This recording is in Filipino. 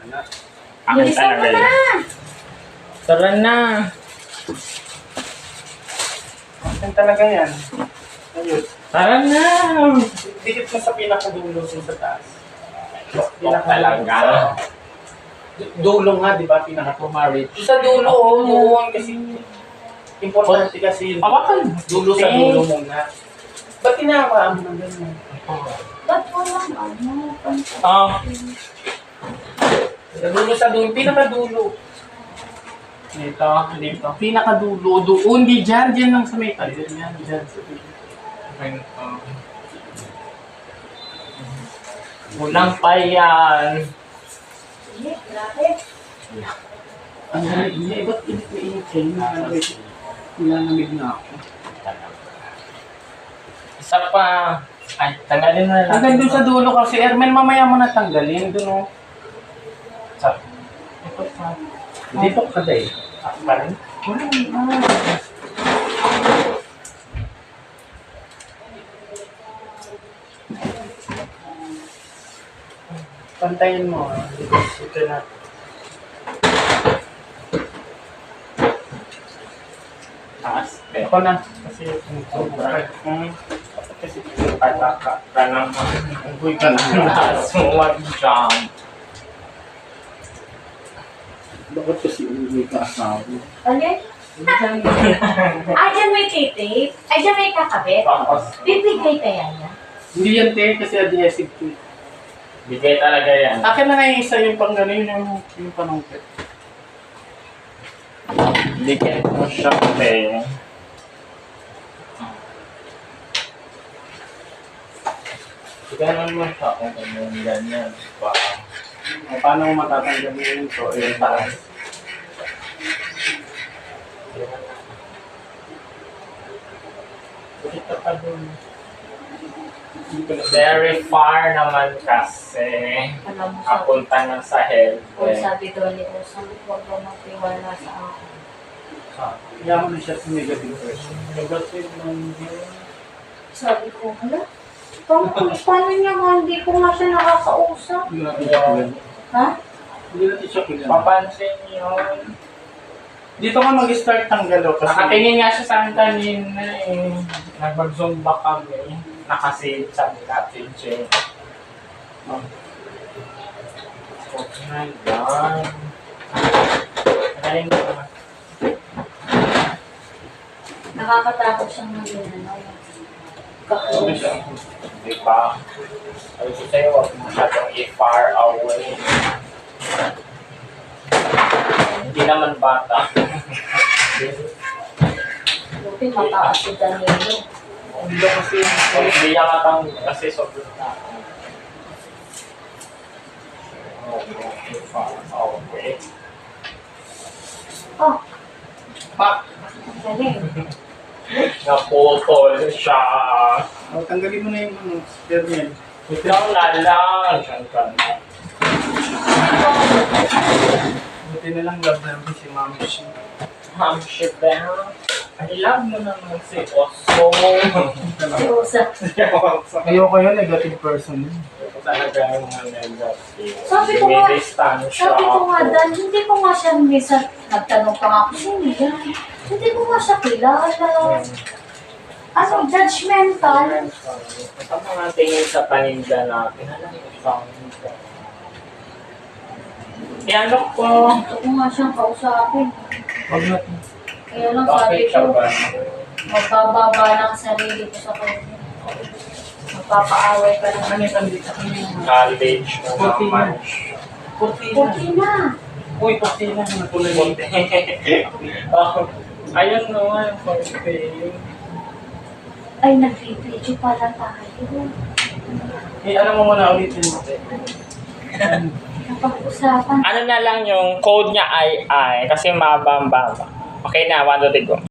na. Akin talaga yan. Tara na. Akin talaga yan. Ayun. Tara na. Dikit mo sa pinakadulo sa taas. Talaga. Dulo nga, di ba? Pinaka-pumarit. Sa dulo, doon. Kasi, importante kasi yun. Awakan. Dulo sa dulo muna. Ba't tinamaan mo ng ganyan? Ba't walang ano? Sa dulo, pinakadulo. Dito. Pinakadulo, doon. Di dyan lang sa may tayo. Dyan sa dulo. Kulang pa yan. Sige, grabe. Ang lamig niya. Ba't init na init kayo? Nilalamig na ako. Isa pa. Ay, tanggalin mo na lang. Hanggang doon sa dulo kasi, Ermen, mamaya mo na tanggalin. Doon, oh. Ito pa. Dito ka day. Pa rin. Pantayin mo. Ito na. Taas. Ako na. Kasi, Sobra. kasi, Pataka ka naman. uy ka na. Taas mo mag-jump. Bakit kasi uwi ka asawa? Alin? Dyan may tape. Dyan may kakabit. Tapos, Bibigay kaya niya. Hindi yan, te, kasi adhesive to. bigay talaga yan. Akin na nga yung isa yung pang gano'n, yung panungkit. Bigay mo siya, te. Ganun mo siya kung ano ganyan. Paano mo matatanggal yun ito? Eh, taas. Dito pa dun. Very far naman kasi. Alam mo sabi. Kapunta na sa health. Kung sabi daw ni Osam, huwag daw magtiwala sa akin. Kaya mo na siya sa negative person. Negative lang yun. Sabi ko, hala? Paano niya nga? Hindi ko nga siya nakakausap. Hindi natin siya kulang. Ha? Hindi natin siya kulang. Papansin yun. Dito ka mag-start tanggal o kasi. Nakatingin nga siya sa akin kanina eh. Nag-zumba kami. Nakasave sa natin siya. Oh. Oh my God. Magaling naman. Nakakatakot siyang maging ano. Ano siya? Di ba? Sabi ko sa'yo, huwag masyadong i-far away. Hindi naman bata. Buti mataas si Danilo. Hindi kasi. Hindi niya matang kasi sobrang na. Okay. Oh, Pa! galing. Naputol siya. Oh, tanggalin mo na yung ano, spare niyan. Ikaw na lang. Diyan ka na. Buti na lang love namin si Ma'am Shi. Hamship ba? I love mo naman si Oso. Si Rosa. Ayoko yun, negative person. Talaga yung negative. Sabi ko nga, Distansya sabi ko nga, ako. Dan, hindi ko nga siya minsan nagtanong pa nga ako, sino yan? Hindi ko nga siya kilala. Ano, judgmental. Ito mga tingin sa paninda natin. Alam mo, paninda. Ano ko? Gusto ko nga siyang kausapin. Huwag natin. Kaya lang sabi Bakit siya ko, ba? magbababa lang sarili ko sa kanya. Magpapaaway ka lang. Ano yung kandita? College mo naman. Kurtina. Kurtina. Uy, kurtina. Nakulay mo. Oh, ayun naman, birthday. Ay, nag-video pala tayo. Eh, alam mo muna ulitin mo. Napag-usapan. Ano na lang yung code niya ay kasi mabamba. Okay na, 1, 2, 3, go.